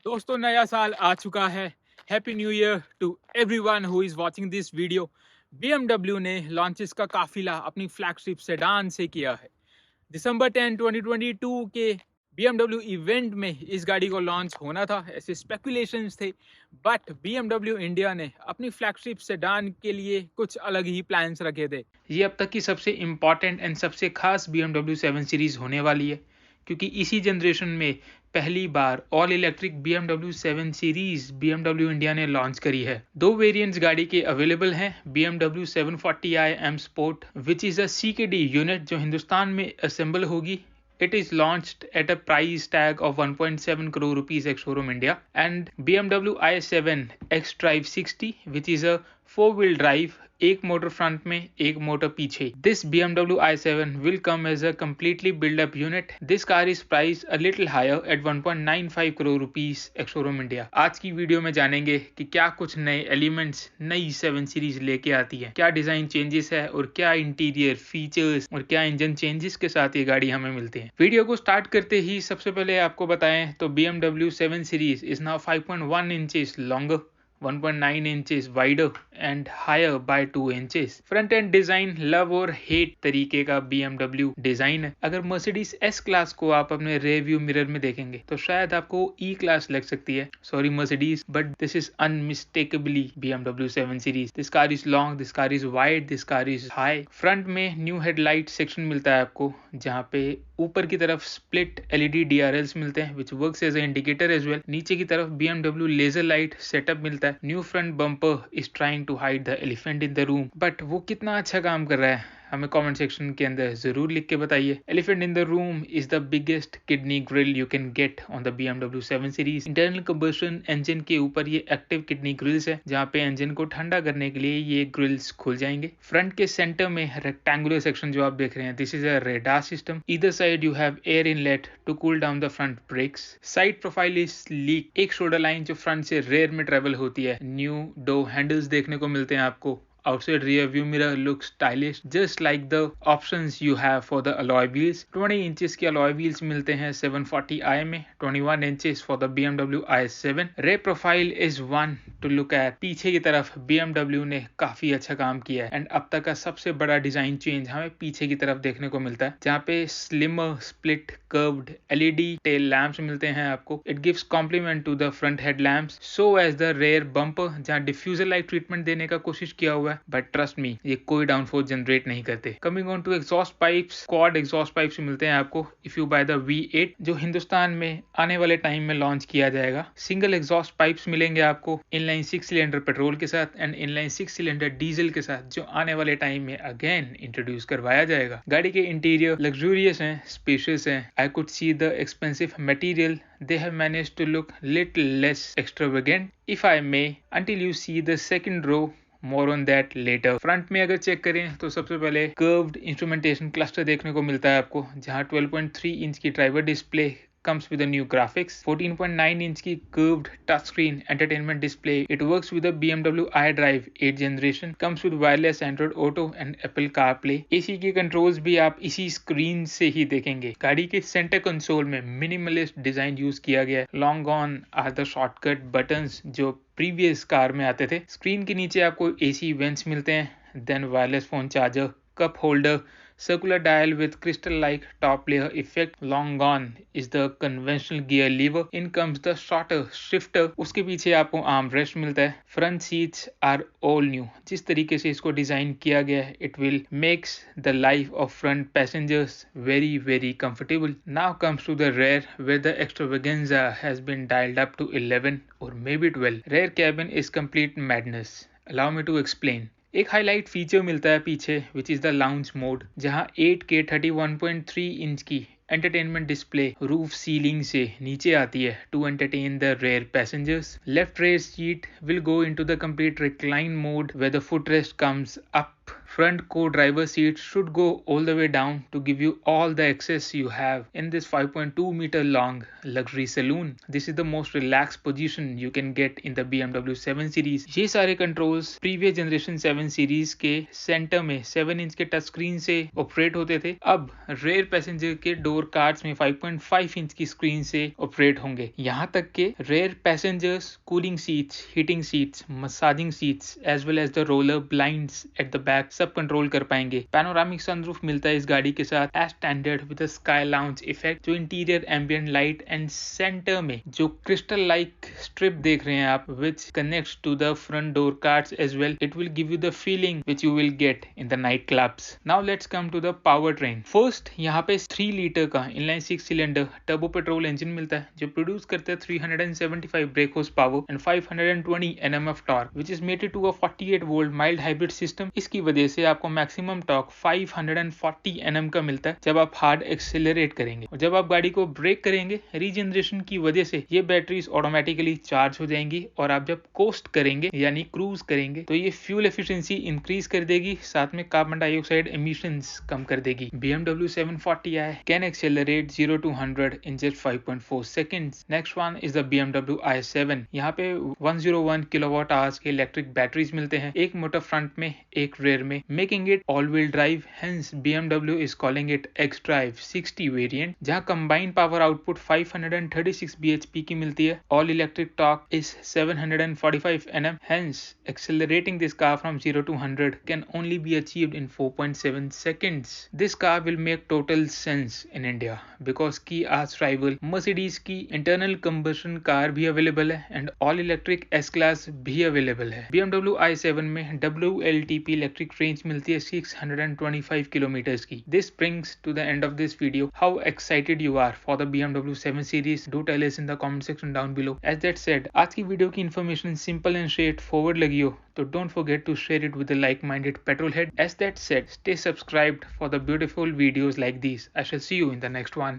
दोस्तों नया साल आ चुका है। Happy new year to everyone who is watching this video. BMW ने लॉन्चेस का काफिला अपनी फ्लैगशिप सेडान से किया है। दिसंबर 10 2022 के BMW इवेंट में इस गाड़ी को लॉन्च होना था, ऐसे स्पेकुलेशंस थे। बट BMW इंडिया ने अपनी फ्लैगशिप सेडान के लिए कुछ अलग ही प्लान्स रखे थे। ये अब तक की सबसे इम्पॉर्टेंट एंड सबसे खास BMW 7 सीरीज होने वाली है, क्योंकि इसी जनरेशन में पहली बार all electric BMW 7 series BMW India ने लॉन्च करी है। दो वेरिएंट्स गाड़ी के अवेलेबल हैं। BMW 740i M Sport which is a CKD unit जो हिंदुस्तान में असेंबल होगी. It is launched at a price tag of 1.7 crore rupees ex showroom India, and BMW i7 X Drive 60 which is a four-wheel drive, एक motor front में एक motor पीछे. This BMW i7 will come as a completely built up unit. This car is priced a little higher at 1.95 crore rupees ex showroom India. आज की video में जानेंगे कि क्या कुछ नए एलिमेंट्स नई 7 सीरीज लेके आती है, क्या डिजाइन चेंजेस है और क्या इंटीरियर फीचर्स और क्या इंजन चेंजेस के साथ ये गाड़ी हमें मिलती है. वीडियो को स्टार्ट करते ही सबसे पहले आपको बताएं तो BMW 7 series is now 5.1 inches longer, 1.9 inches wider and higher by 2 inches. Front end design love और हेट तरीके का BMW डिजाइन है. अगर Mercedes S क्लास को आप अपने रेयर व्यू मिरर में देखेंगे तो शायद आपको E क्लास लग सकती है. Sorry Mercedes, but this is unmistakably BMW 7 series. This car is long, this car is wide, this car is high. Front में न्यू हेडलाइट सेक्शन मिलता है आपको, जहाँ पे ऊपर की तरफ स्प्लिट LED DRLs मिलते हैं which works as an indicator as well. नीचे की तरफ BMW लेजर लाइट सेटअप मिलता है. New front bumper is trying to hide the elephant in the room, but वो कितना अच्छा काम कर रहा है हमें कमेंट सेक्शन के अंदर जरूर लिख के बताइए. Elephant in the room is the biggest kidney grill you can get on the BMW 7 series. Internal combustion engine के ऊपर ये एक्टिव किडनी ग्रिल्स है, जहाँ पे इंजन को ठंडा करने के लिए ये ग्रिल्स खुल जाएंगे. फ्रंट के सेंटर में रेक्टेंगुलर सेक्शन जो आप देख रहे हैं, this is a radar system. Either side you have air inlet to cool down the front brakes. Side profile is sleek. एक शोल्डर लाइन जो फ्रंट से रेयर में ट्रेवल होती है. न्यू डो हैंडल्स देखने को मिलते हैं आपको. Outside rear view mirror looks stylish, just like the options you have for the alloy wheels. 20 inches के alloy wheels मिलते हैं 740i में, 21 inches for the BMW i7. Rear profile is one to look at. पीछे की तरफ BMW ने काफी अच्छा काम किया है, एंड अब तक का सबसे बड़ा डिजाइन चेंज हमें पीछे की तरफ देखने को मिलता है, जहाँ पे slimmer split curved LED tail lamps मिलते हैं आपको. It gives complement to the front headlamps, so as the rear bumper, जहाँ डिफ्यूजर लाइट ट्रीटमेंट देने का कोशिश किया हुआ है, बट ट्रस्ट मी ये कोई डाउनफोर्स जनरेट नहीं करते. Coming on to exhaust pipes, quad exhaust pipes मिलते हैं आपको if you by the V8, जो हिंदुस्तान में आने वाले टाइम में लॉन्च किया जाएगा. सिंगल एग्जॉस्ट पाइप्स मिलेंगे आपको इनलाइन 6 सिलेंडर पेट्रोल के साथ एंड इनलाइन 6 सिलेंडर डीजल के साथ, जो आने वाले टाइम में अगेन इंट्रोड्यूस करवाया जाएगा. गाड़ी के इंटीरियर लग्जूरियस हैं, स्पेशियस हैं. I could see the expensive material. They have managed to look little less extravagant, if I may, until you see the second row. More on that later. Front में अगर check करें तो सबसे पहले curved instrumentation cluster देखने को मिलता है आपको, जहां 12.3 इंच की driver display comes with a new graphics. 14.9 inch की curved touchscreen entertainment display. It works with the BMW iDrive 8th generation. Comes with wireless Android Auto and Apple CarPlay. AC के controls भी आप इसी screen से ही देखेंगे. गाड़ी के सेंटर कंसोल में मिनिमलिस्ट डिजाइन यूज किया गया है. Long gone are the shortcut buttons जो प्रीवियस कार में आते थे. स्क्रीन के नीचे आपको AC वेंट्स मिलते हैं, then wireless phone charger, cup holder, circular dial with crystal like top layer effect. Long gone is the conventional gear lever. In comes the shorter shifter. उसके पीछे आपको arm rest मिलता है. Front seats are all new. जिस तरीके से इसको design किया गया है, it will makes the life of front passengers very comfortable. Now comes to the rear, where the extravaganza has been dialed up to 11 or maybe 12. Rear cabin is complete madness. Allow me to explain. एक highlight feature मिलता है पीछे which is the lounge mode, जहां 8K 31.3 inch की entertainment display roof ceiling से नीचे आती है to entertain the rear passengers. Left rear seat will go into the complete recline mode where the footrest comes up Front co-driver seat should go all the way down to give you all the access you have in this 5.2 meter long luxury saloon. This is the most relaxed position you can get in the BMW 7 Series. ये सारे controls previous generation 7 Series के center में 7 inch के touch screen से operate होते थे. अब rare passenger के डोर कार्ड्स में 5.5 इंच की स्क्रीन से ऑपरेट होंगे. यहाँ तक के rear passengers cooling seats, heating seats, massaging seats as well as the roller blinds at the back सब कंट्रोल कर पाएंगे. पैनोरामिक सनरूफ मिलता है इस गाड़ी के साथ as standard with a sky lounge effect. जो interior ambient light and centre में जो क्रिस्टल लाइक स्ट्रिप देख रहे हैं आप which connects to the front door cards as well, it will give you the feeling which you will get in the night clubs. Now let's come to the power train. First यहाँ पे 3 litre का inline 6 cylinder turbo petrol engine मिलता है जो produce करता है 375 brake horse power and 520 Nm torque which is mated to a 48 volt mild hybrid system. इसकी वजह से आपको मैक्सिमम टॉर्क 540 Nm का मिलता है जब आप हार्ड एक्सेलरेट करेंगे. और जब आप गाड़ी को ब्रेक करेंगे रीजनरेशन की वजह से ये बैटरीज ऑटोमेटिकली चार्ज हो जाएंगी और आप जब कोस्ट करेंगे यानी क्रूज करेंगे तो ये फ्यूल एफिशिएंसी इंक्रीज कर देगी, साथ में कार्बन डाइऑक्साइड एमिशंस कम कर देगी. BMW 740i can accelerate 0 to 100 in just 5.4 seconds. Next one is the BMW i7. यहाँ पे 101 किलोवाट आवर्स के इलेक्ट्रिक बैटरीज मिलते हैं, एक मोटर फ्रंट में एक रेयर में, making it all wheel drive. Hence BMW is calling it X-Drive 60 variant, जहाँ कंबाइंड पावर आउटपुट 536 bhp की मिलती है. All electric torque is 745 Nm. Hence accelerating this car from 0 to 100 can only be achieved in 4.7 seconds. This car will make total sense in India because की arch rival Mercedes की internal combustion car भी available है and all electric S-Class भी available है. BMW i7 में WLTP electric range मिलती है 625 kilometres की. This brings to the end of this video. How excited you are for the BMW 7 Series? Do tell us in the comment section down below. As that said, आज की video की information simple and straight forward लगी हो तो don't forget to share it with a like-minded petrolhead. As that said, stay subscribed for the beautiful videos like these. I shall see you in the next one.